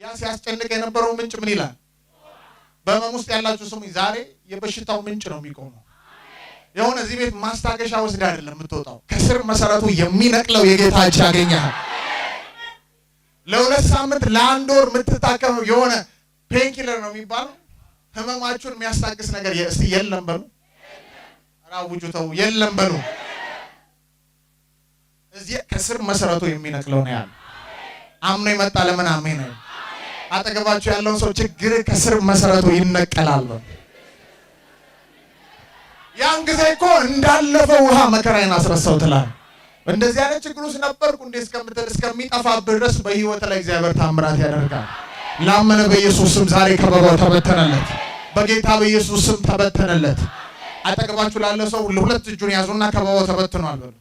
ያ ሲያስጨንቅ የነበረው ምንጭ ምን ይላል? በህመም ውስጥ ያላችሁ ስሙኝ፣ ዛሬ የበሽታው ምንጭ ነው የሚቆመው። የሆነ እዚህ ቤት ማስታገሻ ወስደ አይደለም የምትወጣው፣ ከስር መሰረቱ የሚነቅለው የጌታ እጅ ያገኛል። ለሁለት ሳምንት ለአንድ ወር የምትታከመው የሆነ ፔንኪለር ነው የሚባለው፣ ህመማችሁን የሚያስታግስ ነገር እስቲ የለም በሉ። አራውጁ ተው፣ የለም በሉ። እዚህ ከስር መሰረቱ የሚነቅለው ነው ያለው። አምኖ ይመጣ ለምን አሜን ነው። አጠገባችሁ ያለውን ሰው ችግር ከስር መሰረቱ ይነቀላል በሉ። ያን ጊዜ እኮ እንዳለፈው ውሃ መከራዬን አስረሳው ትላል። እንደዚህ አይነት ችግር ውስጥ ነበርኩ እንዴ እስከሚጠፋብህ ድረስ በህይወት ላይ እግዚአብሔር ታምራት ያደርጋል። ላመነ በኢየሱስ ስም ዛሬ ከበባው ተበተነለት። በጌታ በኢየሱስ ስም ተበተነለት። አጠገባችሁ ላለ ሰው ሁለት እጁን ያዙና ከበባው ተበትኗል በሉ።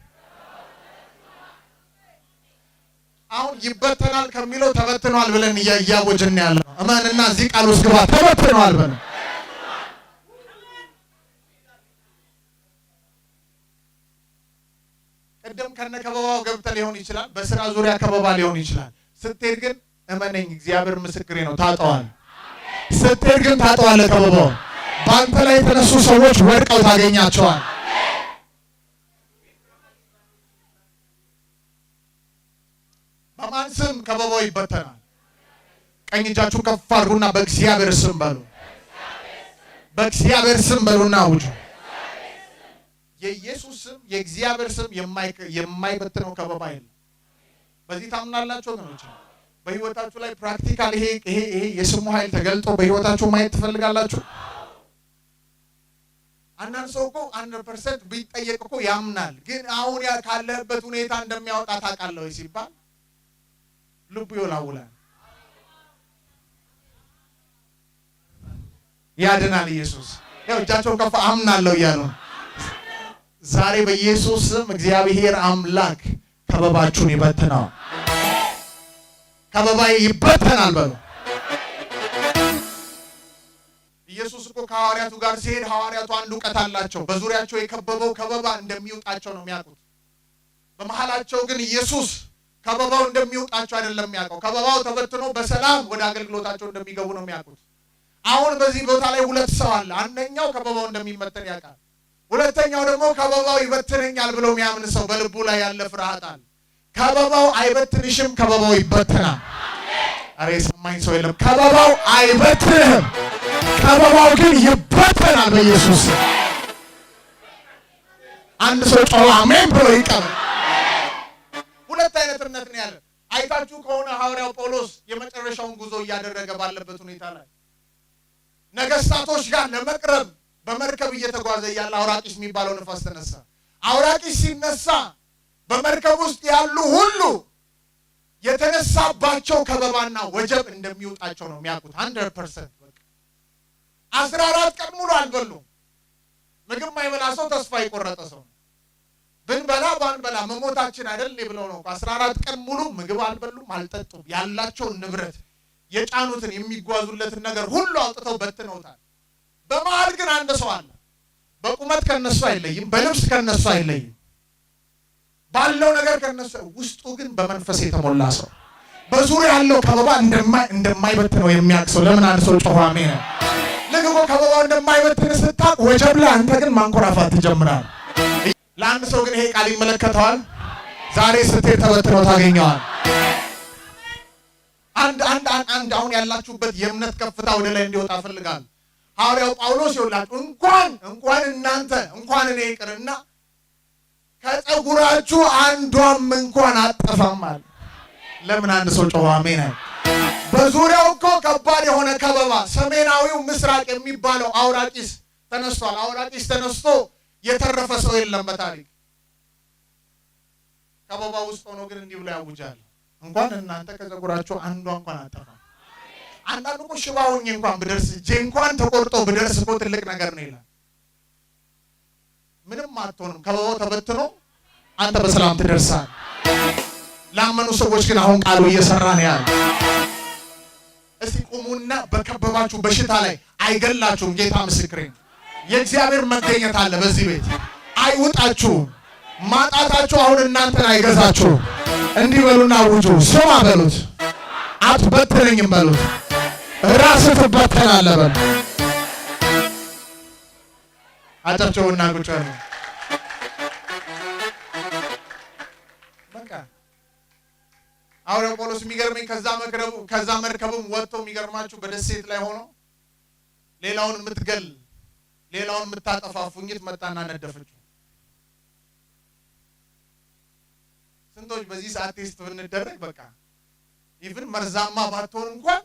አሁን ይበተናል ከሚለው ተበትኗል ብለን እያወጀን ያለው አማንና እዚህ ቃል ውስጥ ግባ። ተበትኗል በሉ። ቀደም ከነ ከበባው ገብተህ ሊሆን ይችላል። በስራ ዙሪያ ከበባ ሊሆን ይችላል። ስትሄድ ግን እመነኝ እግዚአብሔር ምስክሬ ነው ታጠዋል። ስትሄድ ግን ታጠዋል። ከበባው በአንተ ላይ የተነሱ ሰዎች ወድቀው ታገኛቸዋል። በማን ስም ከበባው ይበተናል? ቀኝ እጃችሁ ከፍ አድርጉና በእግዚአብሔር ስም በሉ። በእግዚአብሔር ስም በሉና አውጁ። የኢየሱስ ስም የእግዚአብሔር ስም የማይበትነው ከበባ የለም። በዚህ ታምናላችሁ ወገኖች? በህይወታችሁ ላይ ፕራክቲካል ይሄ የስሙ ኃይል ተገልጦ በህይወታችሁ ማየት ትፈልጋላችሁ? አንዳንድ ሰው እኮ 100% ቢጠየቅ እኮ ያምናል። ግን አሁን ካለህበት ሁኔታ እንደሚያወጣ ታውቃለህ ወይ ሲባል ልቡ ይወላውላል። ያድናል ኢየሱስ። ያው እጃቸውን ከፍ አምናለሁ እያሉ ዛሬ በኢየሱስ ስም እግዚአብሔር አምላክ ከበባችሁን ይበትናል። ከበባዬ ይበተናል በሉ። ኢየሱስ እኮ ከሐዋርያቱ ጋር ሲሄድ ሐዋርያቱ አንድ ዕውቀት አላቸው። በዙሪያቸው የከበበው ከበባ እንደሚውጣቸው ነው የሚያውቁት። በመሃላቸው ግን ኢየሱስ ከበባው እንደሚውጣቸው አይደለም የሚያውቀው። ከበባው ተበትኖ በሰላም ወደ አገልግሎታቸው እንደሚገቡ ነው የሚያውቁት። አሁን በዚህ ቦታ ላይ ሁለት ሰው አለ። አንደኛው ከበባው እንደሚመተን ያውቃል። ሁለተኛው ደግሞ ከበባው ይበትነኛል ብሎ የሚያምን ሰው በልቡ ላይ ያለ ፍርሃት አለ። ከበባው አይበትንሽም፣ ከበባው ይበትናል። አሬ ሰማኝ ሰው የለም። ከበባው አይበትንህም፣ ከበባው ግን ይበትናል በኢየሱስ። አንድ ሰው ጮኸ አሜን ብሎ ይቀበል። ሁለት አይነት እምነት ነው ያለው። አይታችሁ ከሆነ ሐዋርያው ጳውሎስ የመጨረሻውን ጉዞ እያደረገ ባለበት ሁኔታ ላይ ነገስታቶች ጋር ለመቅረብ በመርከብ እየተጓዘ ያለ አውራቂስ የሚባለው ንፋስ ተነሳ። አውራቂስ ሲነሳ በመርከብ ውስጥ ያሉ ሁሉ የተነሳባቸው ከበባና ወጀብ እንደሚውጣቸው ነው የሚያውቁት 100%። በቃ 14 ቀን ሙሉ አልበሉም። ምግብ ማይበላ ሰው ተስፋ የቆረጠ ሰው ነው። ብንበላ ባንበላ መሞታችን አይደል ብለው ነው 14 ቀን ሙሉ ምግብ አልበሉም፣ አልጠጡም። ያላቸውን ንብረት የጫኑትን የሚጓዙለትን ነገር ሁሉ አውጥተው በትነውታል። በመሃል ግን አንድ ሰው አለ። በቁመት ከነሱ አይለይም፣ በልብስ ከነሱ አይለይም፣ ባለው ነገር ከነሱ ውስጡ ግን በመንፈስ የተሞላ ሰው፣ በዙሪያ ያለው ከበባ እንደማይበትነው የሚያውቅ ሰው። ለምን አንድ ሰው ጮኸ አሜን? ለገቦ ከበባው እንደማይበትን ስታውቅ ወጀብ ላይ አንተ ግን ማንኮራፋት ትጀምራለህ። ለአንድ ሰው ግን ይሄ ቃል ይመለከተዋል። ዛሬ ስትሄድ ተበትነው ታገኘዋል። አንድ አሁን ያላችሁበት የእምነት ከፍታ ወደ ላይ እንዲወጣ ፈልጋለሁ። ሐዋርያው ጳውሎስ ይወላችሁ እንኳን እናንተ እንኳን እኔ ይቅርና ከፀጉራችሁ አንዷም እንኳን አጠፋም አለ። ለምን አንድ ሰው ጮኸ አሜን? በዙሪያው እኮ ከባድ የሆነ ከበባ፣ ሰሜናዊው ምስራቅ የሚባለው አውራቂስ ተነስቷል። አውራቂስ ተነስቶ የተረፈ ሰው የለም በታሪክ። ከበባ ውስጥ ሆኖ ግን እንዲህ ብሎ ያውጃል፣ እንኳን እናንተ ከፀጉራችሁ አንዷ እንኳን አጠፋም። አንዳንዱ እኮ ሽባ ሆኜ እንኳን ብደርስ እጄ እንኳን ተቆርጦ ብደርስ እኮ ትልቅ ነገር ነው ይላል። ምንም አትሆንም። ከበባው ተበትኖ አንተ በሰላም ትደርሳለህ። ላመኑ ሰዎች ግን አሁን ቃሉ እየሰራ ነው ያለው። እስቲ ቁሙና በከበባችሁ በሽታ ላይ አይገላችሁም። ጌታ ምስክሬ ነው። የእግዚአብሔር መገኘት አለ በዚህ ቤት። አይውጣችሁም። ማጣታችሁ አሁን እናንተን አይገዛችሁም። እንዲህ በሉና አውጁ። ስማ በሉት። አትበትነኝም በሉት። ራስህ ትበተናለህ በሉ። አጨብጭቡና ቁጭ በሉ። በቃ ሐዋርያው ጳውሎስ የሚገርመኝ ከዛ መርከብም ወጥቶ የሚገርማችሁ በደሴት ላይ ሆኖ ሌላውን የምትገል ሌላውን የምታጠፋ ፉኝት መጣና ነደፈችው። ስንቶች በዚህ ሰዓት ቴስት ብንደረግ በቃ ኢቭን መርዛማ ባትሆን እንኳን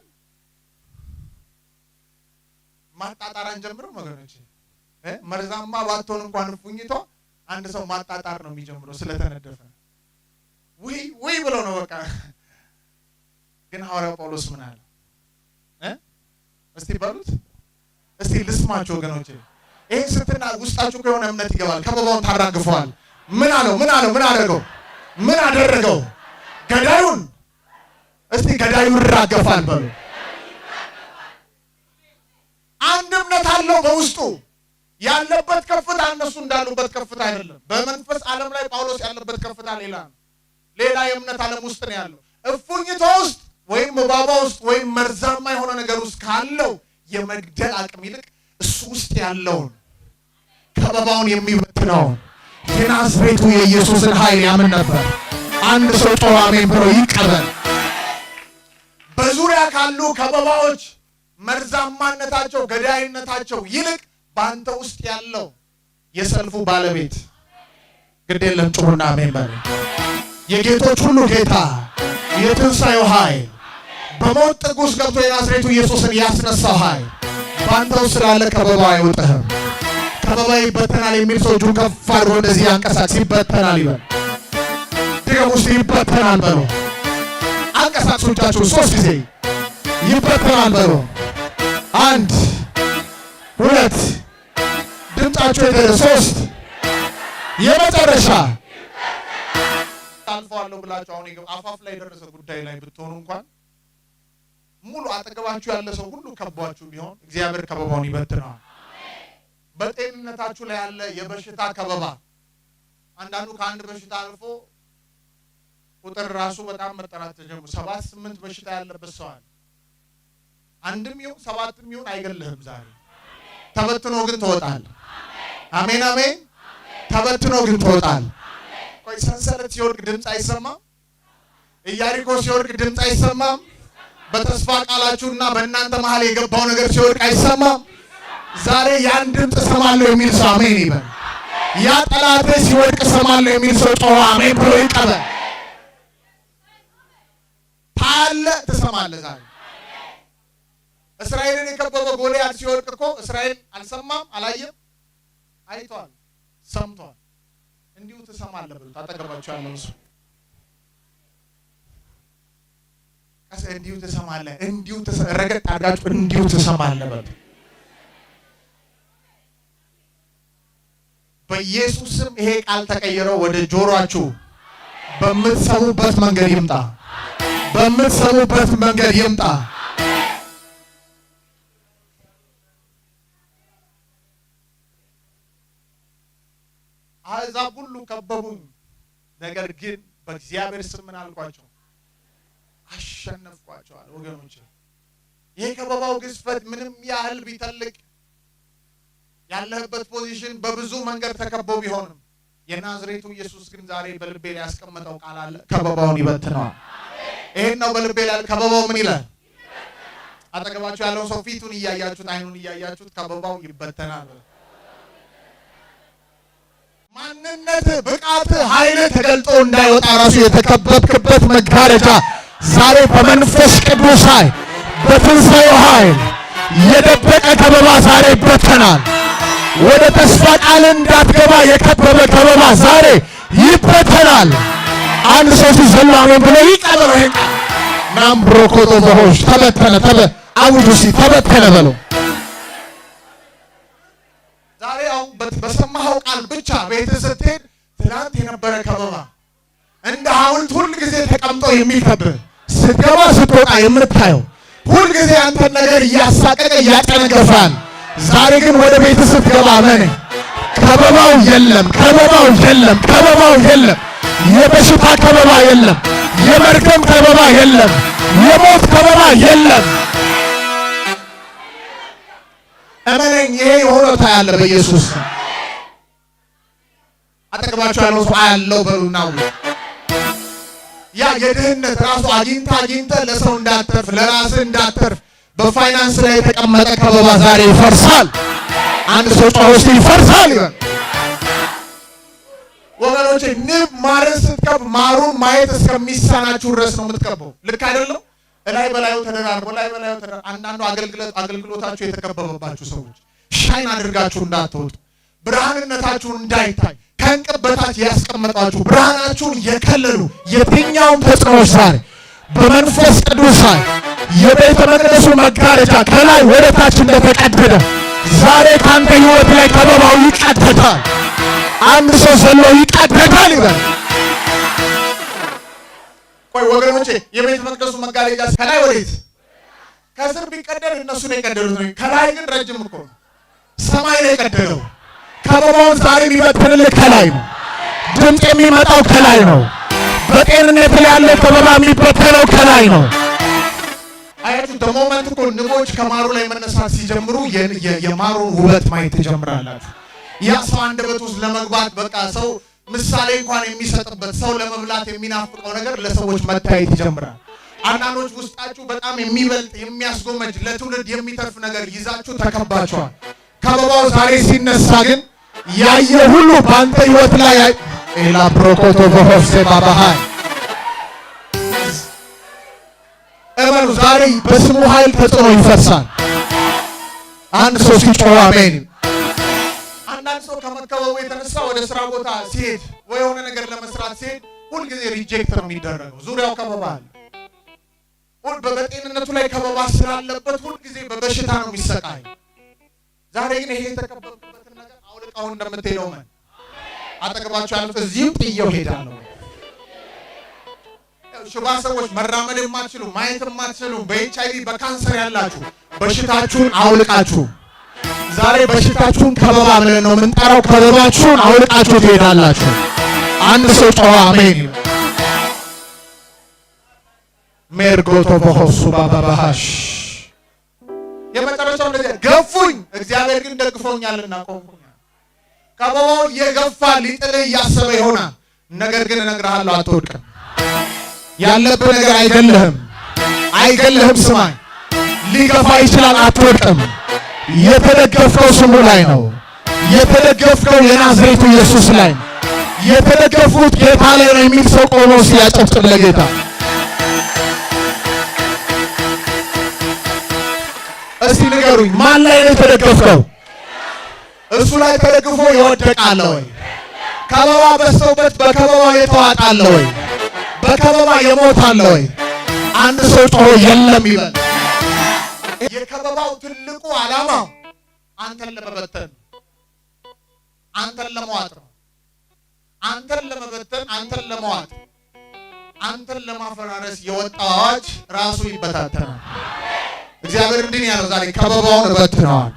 ማጣጣራን ጀምሮ ወገኖች መርዛማ ባትሆን እንኳን ፉኝቷ አንድ ሰው ማጣጣር ነው የሚጀምረው ስለተነደፈ ወይ ብሎ ነው በቃ። ግን ሐዋርያው ጳውሎስ ምን አለ? እስቲ በሉት፣ እስቲ ልስማችሁ ወገኖች። ይሄን ስትና ውስጣችሁ ከሆነ እምነት ይገባል። ከበባውን ታራግፈዋል። ምን አለው? ምን አደረገው? ገዳዩን እስቲ ገዳዩ ይራገፋል በሉ። አንድ እምነት አለው በውስጡ። ያለበት ከፍታ እነሱ እንዳሉበት ከፍታ አይደለም። በመንፈስ ዓለም ላይ ጳውሎስ ያለበት ከፍታ ሌላ ነው። ሌላ የእምነት ዓለም ውስጥ ነው ያለው። እፉኝቷ ውስጥ ወይም እባባ ውስጥ ወይም መርዛማ የሆነ ነገር ውስጥ ካለው የመግደል አቅም ይልቅ እሱ ውስጥ ያለውን ከበባውን የሚበትነውን የናዝሬቱ የኢየሱስን ኃይል ያምን ነበር። አንድ ሰው ጮኸ አሜን ብሎ ይቀበል። በዙሪያ ካሉ ከበባዎች መርዛማነታቸው፣ ገዳይነታቸው ይልቅ በአንተ ውስጥ ያለው የሰልፉ ባለቤት ግድ የለም ጩኹና አሜን በሉ። የጌቶች ሁሉ ጌታ የትንሣኤው ኃይል በሞት ጥግ ውስጥ ገብቶ የናዝሬቱ ኢየሱስን ያስነሳው ኃይል በአንተ ውስጥ ስላለ ከበባ አይወጥህም። ከበባ ይበተናል የሚል ሰው እጁን ከፍ አድርጎ እንደዚህ ያንቀሳቅስ። ይበተናል ይበል። ድገም ውስጥ ይበተናል በሉ። አንቀሳቅሱ እጃችሁን 3 ጊዜ ይበተናል በሉ። 1 2 ድምጻችሁ የደረ 3 የመጨረሻ አልፈዋለሁ ብላችሁ አሁን አፋፍ ላይ የደረሰ ጉዳይ ላይ ብትሆኑ እንኳን ሙሉ አጠገባችሁ ያለ ሰው ሁሉ ከቧችሁ ቢሆን እግዚአብሔር ከበባውን ይበትነዋል። በጤንነታችሁ ላይ ያለ የበሽታ ከበባ አንዳንዱ ከአንድ በሽታ አልፎ ቁጥር ራሱ በጣም መጠራት ተጀምሮ 7-8 በሽታ ያለበት ሰው አለ። 1ም ይሁን 7ም ይሁን አይገልህም። ዛሬ ተበትኖ ግን ትወጣለህ። አሜን አሜን። ተበትኖ ግን ትወጣለህ። ቆይ ሰንሰለት ሲወድቅ ድምፅ አይሰማም? ኢያሪኮ ሲወድቅ ድምፅ አይሰማም? በተስፋ ቃላችሁና በእናንተ መሃል የገባው ነገር ሲወድቅ አይሰማም? ዛሬ ያን ድምፅ እሰማለሁ የሚል ሰው አሜን ይበል። ያ ጠላቴ ሲወድቅ እሰማለሁ የሚል ሰው ጮኸ አሜን ብሎ ይቀበል። ታያለህ፣ ትሰማለህ። ዛሬ እስራኤልን የከበበ ጎልያድ ሲወድቅ እኮ እስራኤል አልሰማም፣ አላየም? አይቷል፣ ሰምቷል። እንዲሁ ትሰማለህ ብሎ ታጠገባችሁ ያለው ሰው እንዲሁ ትሰማለህ፣ እንዲሁ ረገጥ አድርጋችሁ እንዲሁ ትሰማለህ በሉ። በኢየሱስ ስም ይሄ ቃል ተቀይረው ወደ ጆሮአችሁ በምትሰሙበት መንገድ ይምጣ፣ በምትሰሙበት መንገድ ይምጣ። አሕዛብ ሁሉ ከበቡኝ፣ ነገር ግን በእግዚአብሔር ስም ምን አልኳቸው? አሸነፍኳቸዋል። ወገኖች ይሄ ከበባው ግዝፈት ምንም ያህል ቢተልቅ ያለህበት ፖዚሽን በብዙ መንገድ ተከበው ቢሆንም የናዝሬቱ ኢየሱስ ግን ዛሬ በልቤ ላይ ያስቀመጠው ቃል አለ፣ ከበባውን ይበትነዋል። ይሄን ነው በልቤ ላይ። ከበባው ምን ይላል? አጠገባችሁ ያለውን ሰው ፊቱን እያያችሁት አይኑን እያያችሁት ከበባው ይበተናል። ማንነት፣ ብቃት፣ ኃይል ተገልጦ እንዳይወጣ ራሱ የተከበብክበት መጋረጃ ዛሬ በመንፈስ ቅዱስ ኃይል በትንሣኤው ኃይል የደበቀ ከበባ ዛሬ ይበተናል። ወደ ተስፋ ቃል እንዳትገባ የከበበ ከበባ ዛሬ ይበተናል። አንድ ሰው ሲዘሉ አሜን ብሎ ይቀበለው። ይሄ ናምብሮኮቶ በሆሽ ተበተነ አውጁሲ ተበተነ በሎ። ዛሬ አሁን በሰማኸው ቃል ብቻ ቤትህ ስትሄድ ትናንት የነበረ ከበባ እንደ ሐውልት ሁል ጊዜ ተቀምጦ የሚከብህ ስትገባ ስትወጣ የምታየው ሁል ጊዜ አንተን ነገር እያሳቀቀ እያጨነገፋል። ዛሬ ግን ወደ ቤት ስትገባ ምን ከበባው የለም፣ ከበባው የለም፣ ከበባው የለም። የበሽታ ከበባ የለም፣ የመርገም ከበባ የለም። የሞት ከበባ የለም። እመነኝ፣ ይሄ የሆነ ታያለ በኢየሱስ አጠገባችሁ ያለው ሰው ያለው በሉና ያ የድህነት ራሱ አግኝታ ለሰው እንዳትተርፍ ለራስህ እንዳትተርፍ በፋይናንስ ላይ የተቀመጠ ከበባ ዛሬ ይፈርሳል። አንድ ሰው ጮሆ ይፈርሳል ይበል። ወገኖቼ ንብ ማርን ስትከብ ማሩን ማየት እስከሚሳናችሁ ድረስ ነው የምትከበው። ልክ አይደለም? እላይ በላዩ ተደራርቦ አንዳንዱ አገልግሎታችሁ የተከበበባችሁ ሰዎች ሻይን አድርጋችሁ እንዳትወጡ፣ ብርሃንነታችሁን እንዳይታይ ከእንቅብ በታች ያስቀመጣችሁ ብርሃናችሁን የከለሉ የትኛውም ተጽዕኖች ዛሬ በመንፈስ ቅዱስ የቤተ መቅደሱ መጋረጃ ከላይ ወደ ታች እንደተቀደደ ዛሬ ካንተ ሕይወት ላይ ከበባው ይቀደዳል። አንድ ሰው ዘሎ ይቀደዳል ይበል። ቆይ ወገኖቼ፣ የቤተ መቅደሱ መጋረጃ ከላይ ወዴት? ከስር ቢቀደድ እነሱ ነው የቀደዱት ነው። ከላይ ግን ረጅም እኮ ሰማይ ነው የቀደደው። ከበባውን ዛሬ የሚበትንልህ ከላይ ነው። ድምፅ የሚመጣው ከላይ ነው። በጤንነት ላይ ያለው ከበባ የሚበተነው ከላይ ነው። አያችሁ፣ ደሞመንት እኮ ንቦች ከማሩ ላይ መነሳት ሲጀምሩ የማሩን ውበት ማየት ትጀምራላችሁ። ያ ሰው አንደበት ውስጥ ለመግባት በቃ ሰው ምሳሌ እንኳን የሚሰጥበት ሰው ለመብላት የሚናፍቀው ነገር ለሰዎች መታየት ይጀምራል። አንዳንዶች ውስጣችሁ በጣም የሚበልጥ የሚያስጎመጅ ለትውልድ የሚተርፍ ነገር ይዛችሁ ተከባችኋል። ከበባው ዛሬ ሲነሳ ግን ያየ ሁሉ በአንተ ሕይወት ላይ ኤላ ብሮኮቶ በሆሴ ባባሃይ እመኑ፣ ዛሬ በስሙ ኃይል ተጽዕኖ ይፈርሳል። አንድ ሰው ሲጮህ አሜን። አንዳንድ ሰው ከመከበቡ የተነሳ ወደ ስራ ቦታ ሲሄድ ወይ የሆነ ነገር ለመስራት ሲሄድ ሁልጊዜ ሪጀክት ነው የሚደረገው። ዙሪያው ከበባ አለ። በጤንነቱ ላይ ከበባ ስላለበት ሁልጊዜ በበሽታ ነው የሚሰቃይ። ዛሬ ግን ይሄ የተከበብበትን ነገር አውልቃው እንደምትሄደው ማን አጠገባችሁ ያሉት እዚህም ጥየው ሄዳለሁ። ሽባ ሰዎች፣ መራመድ የማትችሉ ማየት የማትችሉ በኤችአይቪ በካንሰር ያላችሁ በሽታችሁን አውልቃችሁ ዛሬ በሽታችሁን ከበባ ብለን ነው የምንጠራው። ከበባችሁን አውልቃችሁ ትሄዳላችሁ። አንድ ሰው ጮኸ አሜን። ሜርጎቶ በሆሱ ባባባሃሽ የመጨረሻው እንደዚህ ገፉኝ፣ እግዚአብሔር ግን ደግፎኛልና ቆምኩኝ። ከበባው እየገፋ ሊጥልህ እያሰበ ይሆናል። ነገር ግን እነግርሃለሁ አትወድቅም። ያለብህ ነገር አይገለህም። ስማኝ፣ ሊገፋ ይችላል፣ አትወድቅም። የተደገፍከው ስሙ ላይ ነው። የተደገፍከው የናዝሬቱ ኢየሱስ ላይ ነው። የተደገፉት ጌታ ላይ ነው የሚል ሰው ቆሞ ሲያጨብጭብ ለጌታ እስቲ ንገሩኝ፣ ማን ላይ ነው የተደገፍከው? እሱ ላይ ተደግፎ ይወደቃል ወይ? ከበባ በስተውበት በከበባ የተዋጣለ ወይ? በከበባ የሞታለ ወይ? አንድ ሰው ጮሆ የለም ይበል። የከበባው ትልቁ ዓላማው አንተን ለመበተን፣ አንተን ለመዋጥ ነው። አንተን ለመበተን፣ አንተን ለመዋጥ፣ አንተን ለማፈራረስ የወጣው አዋጅ ራሱ ይበታተናል። እግዚአብሔር እንዲህ ያለው ዛሬ ከበባውን እበትነዋል።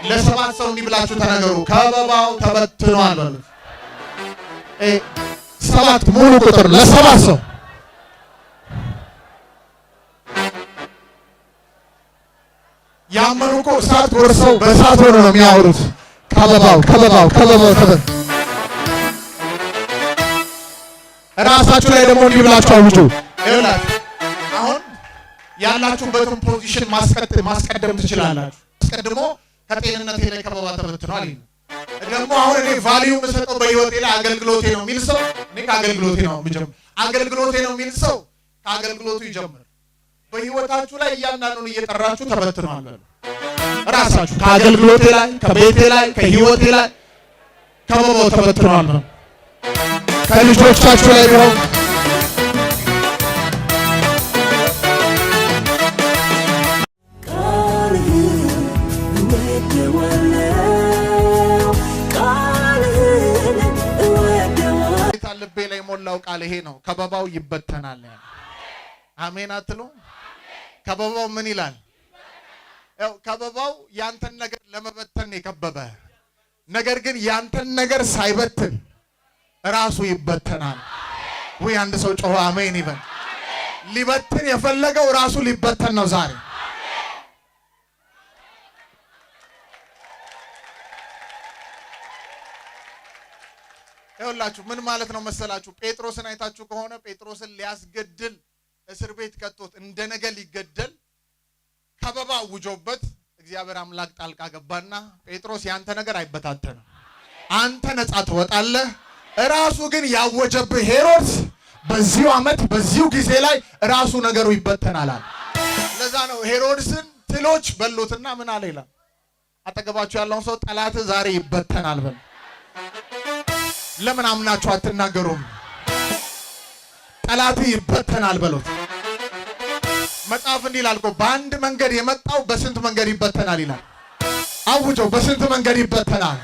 ለሰባት ሰው እንዲህ ብላችሁ ተናገሩ፣ ከበባው ተበትኗል በሉ። ሰባት ሙሉ ቁጥር ለሰባት ሰው ያመኑ እኮ እሳት ወርሰው በእሳት ሆኖ ነው የሚያወሩት። ከበባው ራሳችሁ ላይ ደግሞ እንዲህ ብላችሁ አውጁ። ይኸውላችሁ አሁን ያላችሁበትን ፖዚሽን ማስቀደም ትችላላችሁ። አስቀድሞ ከጤንነቴ ላይ ከበባ ተበትኗል ይላል። ደግሞ አሁን እኔ ቫልዩ የምሰጠው በህይወቴ ላይ አገልግሎቴ ነው የሚል ሰው እኔ ከአገልግሎቴ ነው የምጀምር። አገልግሎቴ ነው የሚል ሰው ከአገልግሎቱ ይጀምር። በህይወታችሁ ላይ እያንዳንዱን እየጠራችሁ ተበትኗል። ራሳችሁ ከአገልግሎቴ ላይ፣ ከቤቴ ላይ፣ ከህይወቴ ላይ ከበባው ተበትኗል። ከልጆቻችሁ ላይ ነው ልቤ ላይ ሞላው ቃል ይሄ ነው። ከበባው ይበተናል ያለ አሜን አትሉ? ከበባው ምን ይላል? ያው ከበባው ያንተን ነገር ለመበተን የከበበ ነገር ግን ያንተን ነገር ሳይበትን ራሱ ይበተናል። ወይ አንድ ሰው ጮኸ አሜን ይበል። ሊበትን የፈለገው ራሱ ሊበተን ነው ዛሬ። ይኸውላችሁ ምን ማለት ነው መሰላችሁ? ጴጥሮስን አይታችሁ ከሆነ ጴጥሮስን ሊያስገድል እስር ቤት ከቶት እንደነገ ሊገደል ከበባ አውጆበት እግዚአብሔር አምላክ ጣልቃ ገባና ጴጥሮስ ያንተ ነገር አይበታተንም፣ አንተ ነፃ ትወጣለህ። ራሱ ግን ያወጀብህ ሄሮድስ በዚሁ ዓመት በዚሁ ጊዜ ላይ ራሱ ነገሩ ይበተናል አለ። ለዛ ነው ሄሮድስን ትሎች በሉትና ምን አለ ይላል። አጠገባችሁ ያለውን ሰው ጠላት ዛሬ ይበተናል በል። ለምን አምናችሁ አትናገሩም? ጠላት ይበተናል በሉት። መጽሐፍ እንዲህ ይላል እኮ በአንድ መንገድ የመጣው በስንት መንገድ ይበተናል ይላል። አውጀው፣ በስንት መንገድ ይበተናል?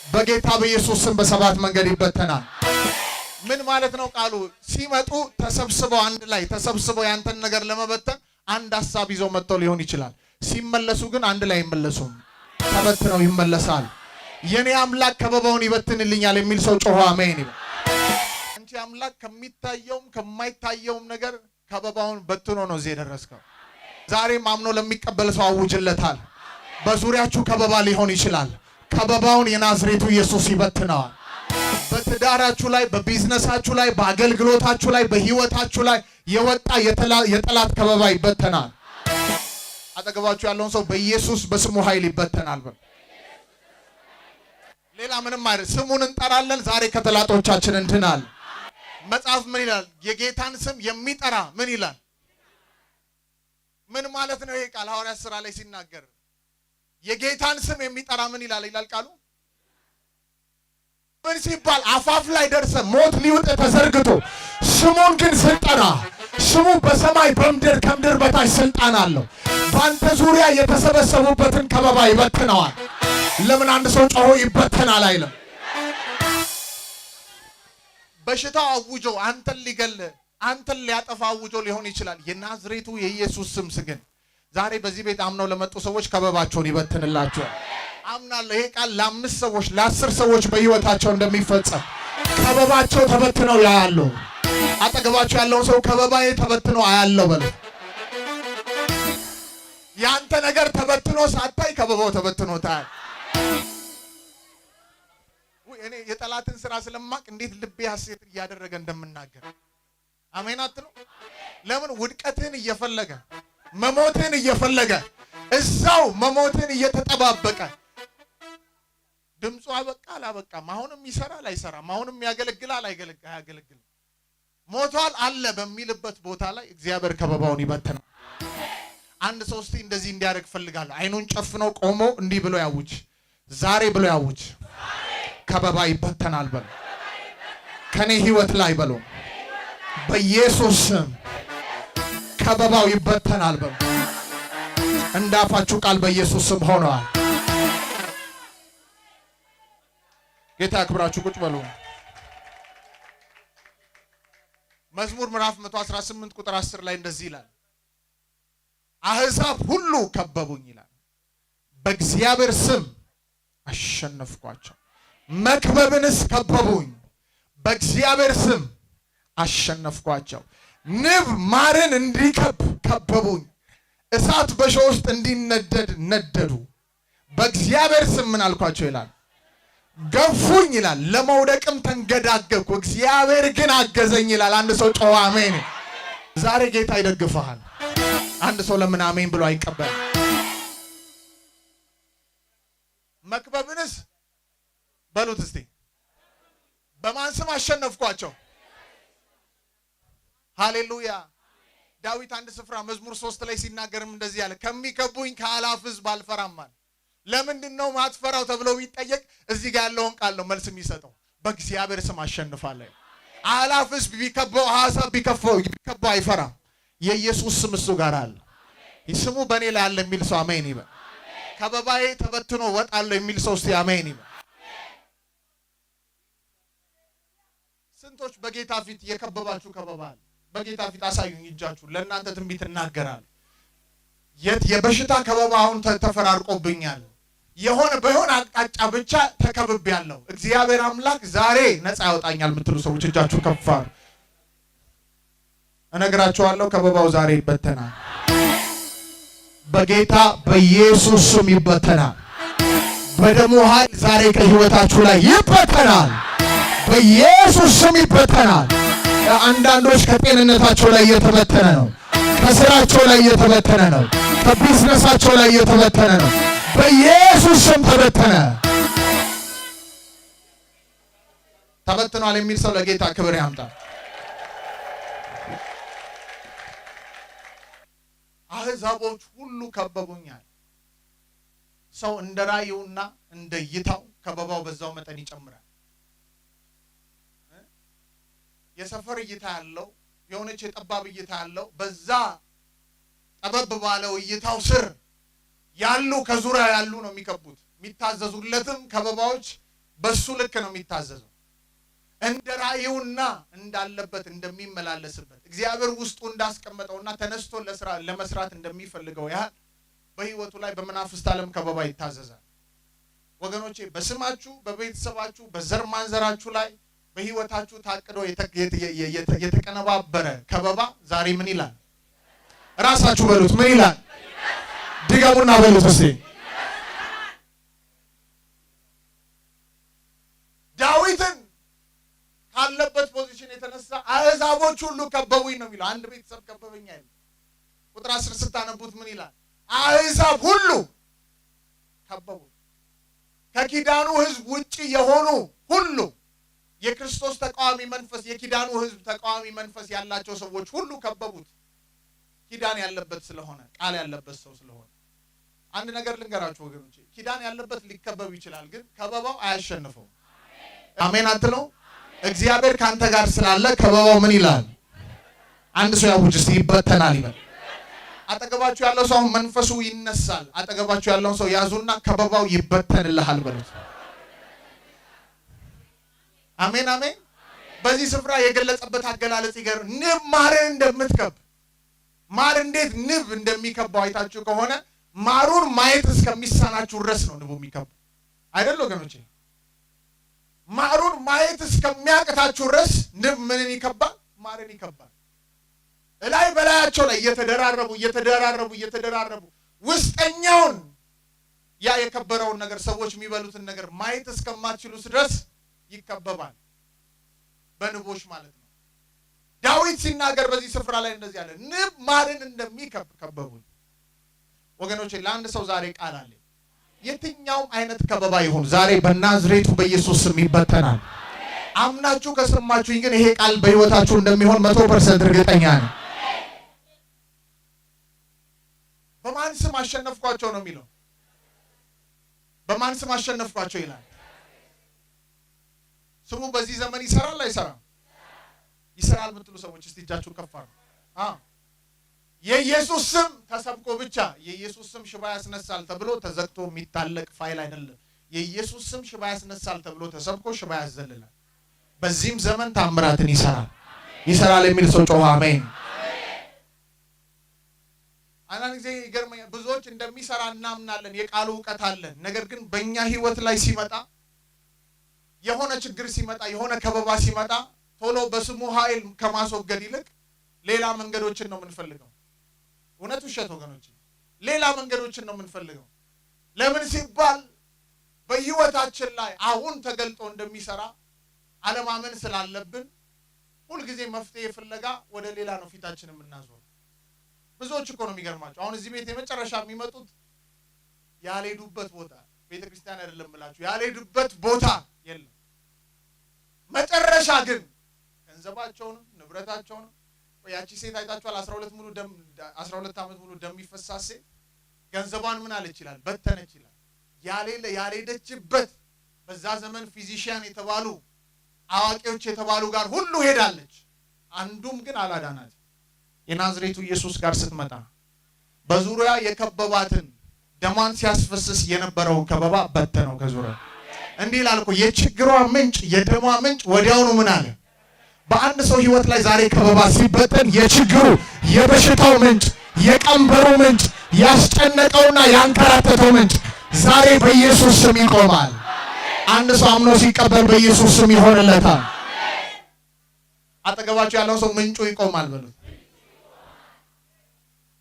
በጌታ በኢየሱስ ስም በሰባት መንገድ ይበተናል። ምን ማለት ነው ቃሉ? ሲመጡ ተሰብስበው አንድ ላይ ተሰብስበው ያንተን ነገር ለመበተን አንድ ሐሳብ ይዘው መጥተው ሊሆን ይችላል። ሲመለሱ ግን አንድ ላይ አይመለሱም፣ ተበትነው ይመለሳል። የኔ አምላክ ከበባውን ይበትንልኛል የሚል ሰው ጮኸ አሜን ይበል። አንቺ አምላክ ከሚታየውም ከማይታየውም ነገር ከበባውን በትኖ ነው እዚህ የደረስከው። ዛሬም አምኖ ለሚቀበል ሰው አውጅለታል። በዙሪያችሁ ከበባ ሊሆን ይችላል። ከበባውን የናዝሬቱ ኢየሱስ ይበትነዋል። በትዳራችሁ ላይ፣ በቢዝነሳችሁ ላይ፣ በአገልግሎታችሁ ላይ፣ በህይወታችሁ ላይ የወጣ የጠላት ከበባ ይበተናል። አጠገባችሁ ያለውን ሰው በኢየሱስ በስሙ ኃይል ይበተናል በል። ሌላ ምንም አይደል። ስሙን እንጠራለን። ዛሬ ከጠላቶቻችን እንድናል። መጽሐፍ ምን ይላል? የጌታን ስም የሚጠራ ምን ይላል? ምን ማለት ነው ይሄ ቃል? ሐዋርያት ሥራ ላይ ሲናገር የጌታን ስም የሚጠራ ምን ይላል ቃሉ? ምን ሲባል አፋፍ ላይ ደርሰ ሞት ሊውጥ ተዘርግቶ ስሙን ግን ስንጠራ ስሙ በሰማይ በምድር ከምድር በታች ስልጣን አለው። በአንተ ዙሪያ የተሰበሰቡበትን ከበባ ይበትነዋል። ለምን አንድ ሰው ጮሆ ይበተናል አይልም? በሽታው አውጆ አንተን ሊገል አንተን ሊያጠፋ አውጆ ሊሆን ይችላል። የናዝሬቱ የኢየሱስ ስም ግን ዛሬ በዚህ ቤት አምነው ለመጡ ሰዎች ከበባቸውን ይበትንላቸዋል። አምናለሁ። ይሄ ቃል ለ5 ሰዎች ለ10 ሰዎች በህይወታቸው እንደሚፈጸም ከበባቸው ተበትነው ያያሉ። አጠገባቸው ያለውን ሰው ከበባዬ ተበትኖ አያለው በለው። ያንተ ነገር ተበትኖ ሳታይ ከበባው ተበትኖ ታያል። እኔ የጠላትን ስራ ስለማቅ እንዴት ልቤ ሐሴት እያደረገ እንደምናገር አሜን አትሉ? ለምን ውድቀትን እየፈለገ መሞትን እየፈለገ እዛው መሞትን እየተጠባበቀ ድምፁ አበቃ አላበቃም፣ አሁንም ይሰራል አይሰራም፣ አሁንም ያገለግላል አያገለግልም፣ ሞቷል አለ በሚልበት ቦታ ላይ እግዚአብሔር ከበባውን ይበትናል። አንድ ሰው እስቲ እንደዚህ እንዲያደርግ ፈልጋለሁ። አይኑን ጨፍነው ቆሞ እንዲህ ብሎ ያውጅ፣ ዛሬ ብሎ ያውጅ፣ ከበባ ይበተናል በሉ። ከኔ ህይወት ላይ በሉ፣ በኢየሱስ ስም ከበባው ይበተናል በሉ። እንዳፋችሁ ቃል በኢየሱስ ስም ሆኗል። ጌታ ያክብራችሁ። ቁጭ በሉ። መዝሙር ምዕራፍ 118 ቁጥር 10 ላይ እንደዚህ ይላል፣ አሕዛብ ሁሉ ከበቡኝ ይላል፣ በእግዚአብሔር ስም አሸነፍኳቸው። መክበብንስ ከበቡኝ፣ በእግዚአብሔር ስም አሸነፍኳቸው። ንብ ማርን እንዲከብ ከበቡኝ፣ እሳት በእሾህ ውስጥ እንዲነደድ ነደዱ። በእግዚአብሔር ስም ምን አልኳቸው ይላል? ገፉኝ ይላል፣ ለመውደቅም ተንገዳገኩ፣ እግዚአብሔር ግን አገዘኝ ይላል። አንድ ሰው ጮኸ አሜን። ዛሬ ጌታ ይደግፈሃል። አንድ ሰው ለምን አሜን ብሎ አይቀበልም? መክበብንስ በሉት እስቲ። በማን ስም አሸነፍኳቸው? ሃሌሉያ። ዳዊት አንድ ስፍራ መዝሙር 3 ላይ ሲናገርም እንደዚህ ያለ፣ ከሚከቡኝ ከአላፍ ሕዝብ አልፈራም አለ። ለምንድን ነው ማትፈራው ተብሎ ቢጠየቅ እዚህ ጋር ያለውን ቃል ነው መልስ የሚሰጠው። በእግዚአብሔር ስም አሸንፋለሁ። አላፍ ሕዝብ ቢከበው ሐሳብ ቢከበው አይፈራም። የኢየሱስ ስም እሱ ጋር አለ። ስሙ በእኔ ላይ አለ የሚል ሰው አሜን ይበል። ከበባዬ ተበትኖ ወጣለሁ የሚል ሰው እስቲ አሜን ይበል። ስንቶች በጌታ ፊት የከበባችሁ ከበባ አለ? በጌታ ፊት አሳዩኝ እጃችሁ። ለእናንተ ትንቢት እናገራለሁ። የበሽታ ከበባ አሁን ተፈራርቆብኛል። በሆነ አቅጣጫ ብቻ ተከብቤያለሁ። እግዚአብሔር አምላክ ዛሬ ነፃ ያወጣኛል የምትሉ ሰዎች እጃችሁ ከፍ አድርጉ። እነግራችኋለሁ ከበባው ዛሬ ይበተናል። በጌታ በኢየሱስ ስም ይበተናል። በደሙ ኃይል ዛሬ ከህይወታችሁ ላይ ይበተናል። በኢየሱስ ስም ይበተናል። አንዳንዶች ከጤንነታቸው ላይ እየተበተነ ነው። ከስራቸው ላይ እየተበተነ ነው። ከቢዝነሳቸው ላይ እየተበተነ ነው። በኢየሱስ ስም ተበተነ። ተበትኗል የሚል ሰው ለጌታ ክብር ያምጣ። አሕዛቦች ሁሉ ከበቡኛል። ሰው እንደ ራእዩና እንደ እይታው ከበባው በዛው መጠን ይጨምራል። የሰፈር እይታ ያለው የሆነች የጠባብ እይታ ያለው በዛ ጠበብ ባለው እይታው ስር ያሉ ከዙሪያ ያሉ ነው የሚከቡት። የሚታዘዙለትም ከበባዎች በሱ ልክ ነው የሚታዘዘው። እንደ ራእዩና እንዳለበት እንደሚመላለስበት እግዚአብሔር ውስጡ እንዳስቀመጠውና ተነስቶ ለመስራት እንደሚፈልገው ያህል በህይወቱ ላይ በመናፍስት ዓለም ከበባ ይታዘዛል። ወገኖቼ በስማችሁ፣ በቤተሰባችሁ፣ በዘር ማንዘራችሁ ላይ በህይወታችሁ ታቅዶ የተቀነባበረ ከበባ ዛሬ ምን ይላል? ራሳችሁ በሉት። ምን ይላል? ድገሙና በሉት እስቲ። ዳዊትን ካለበት ፖዚሽን የተነሳ አሕዛቦች ሁሉ ከበቡኝ ነው የሚለው። አንድ ቤተሰብ ከበበኝ አይደል? ቁጥር 10 ስታነቡት ምን ይላል? አሕዛብ ሁሉ ከበቡ። ከኪዳኑ ህዝብ ውጪ የሆኑ ሁሉ የክርስቶስ ተቃዋሚ መንፈስ፣ የኪዳኑ ህዝብ ተቃዋሚ መንፈስ ያላቸው ሰዎች ሁሉ ከበቡት። ኪዳን ያለበት ስለሆነ፣ ቃል ያለበት ሰው ስለሆነ። አንድ ነገር ልንገራችሁ ወገኖቼ፣ ኪዳን ያለበት ሊከበብ ይችላል፣ ግን ከበባው አያሸንፈው። አሜን አትለው? እግዚአብሔር ካንተ ጋር ስላለ ከበባው ምን ይላል? አንድ ሰው ያውጅ እስቲ ይበተናል ይበል። አጠገባችሁ ያለው ሰው መንፈሱ ይነሳል። አጠገባችሁ ያለውን ሰው ያዙና ከበባው ይበተንልሃል በሉት። አሜን አሜን። በዚህ ስፍራ የገለጸበት አገላለጽ ይገርም። ንብ ማርን እንደምትከብ፣ ማር እንዴት ንብ እንደሚከባው አይታችሁ ከሆነ ማሩን ማየት እስከሚሳናችሁ ድረስ ነው ንቡ የሚከብ አይደል ወገኖቼ? ማሩን ማየት እስከሚያቅታችሁ ድረስ ንብ ምንን ይከባል? ማርን ይከባል። እላይ በላያቸው ላይ እየተደራረቡ ውስጠኛውን ያ የከበረውን ነገር ሰዎች የሚበሉትን ነገር ማየት እስከማትችሉ ድረስ ይከበባል በንቦች ማለት ነው። ዳዊት ሲናገር በዚህ ስፍራ ላይ እንደዚህ አለ፣ ንብ ማርን እንደሚከበቡኝ። ወገኖቼ ለአንድ ሰው ዛሬ ቃል አለ። የትኛውም አይነት ከበባ ይሁን ዛሬ በናዝሬቱ በኢየሱስ ስም ይበተናል። አምናችሁ ከሰማችሁኝ ግን ይሄ ቃል በህይወታችሁ እንደሚሆን 100% እርግጠኛ ነኝ። በማን ስም አሸነፍኳቸው ነው የሚለው? በማን ስም አሸነፍኳቸው ይላል። ስሙ በዚህ ዘመን ይሰራል አይሰራም? ይሰራል የምትሉ ሰዎች እስቲ እጃችሁን ከፍ አድርጉ። የኢየሱስ ስም ተሰብኮ ብቻ የኢየሱስ ስም ሽባ ያስነሳል ተብሎ ተዘግቶ የሚታለቅ ፋይል አይደለም። የኢየሱስ ስም ሽባ ያስነሳል ተብሎ ተሰብኮ ሽባ ያዘልላል። በዚህም ዘመን ታምራትን ይሰራል የሚል ሰው ጮኸ አሜን። አንዳንድ ጊዜ ይገርመኛል። ብዙዎች እንደሚሰራ እናምናለን፣ የቃሉ ዕውቀት አለን። ነገር ግን በእኛ ህይወት ላይ ሲመጣ፣ የሆነ ችግር ሲመጣ፣ የሆነ ከበባ ሲመጣ ቶሎ በስሙ ኃይል ከማስወገድ ይልቅ ሌላ መንገዶችን ነው የምንፈልገው። እውነት ውሸት ወገኖች? ሌላ መንገዶችን ነው የምንፈልገው። ለምን ሲባል በህይወታችን ላይ አሁን ተገልጦ እንደሚሰራ አለማመን ስላለብን ሁልጊዜ መፍትሄ ፍለጋ ወደ ሌላ ነው ፊታችን የምናዞር። ብዙዎች እኮ ነው የሚገርማቸው። አሁን እዚህ ቤት የመጨረሻ የሚመጡት ያልሄዱበት ቦታ፣ ቤተክርስቲያን አይደለም ብላችሁ ያልሄዱበት ቦታ የለም። መጨረሻ ግን ገንዘባቸውንም ንብረታቸውንም ያቺ ሴት አይታችኋል። 12 ዓመት ሙሉ ደም ይፈሳት ሴት ገንዘቧን ምን አለች ይላል? በተነች ይላል። ያልሄደችበት በዛ ዘመን ፊዚሺያን የተባሉ አዋቂዎች የተባሉ ጋር ሁሉ ሄዳለች። አንዱም ግን አላዳናት። የናዝሬቱ ኢየሱስ ጋር ስትመጣ በዙሪያ የከበባትን ደሟን ሲያስፈስስ የነበረውን ከበባ በተነው ከዙሪያ። እንዲህ ይላል እኮ የችግሯ ምንጭ የደሟ ምንጭ ወዲያውኑ ምን አለ? በአንድ ሰው ህይወት ላይ ዛሬ ከበባ ሲበተን የችግሩ የበሽታው ምንጭ የቀንበሩ ምንጭ ያስጨነቀውና ያንከራተተው ምንጭ ዛሬ በኢየሱስ ስም ይቆማል። አንድ ሰው አምኖ ሲቀበል በኢየሱስ ስም ይሆንለታል። አጠገባችሁ ያለው ሰው ምንጩ ይቆማል በሉት።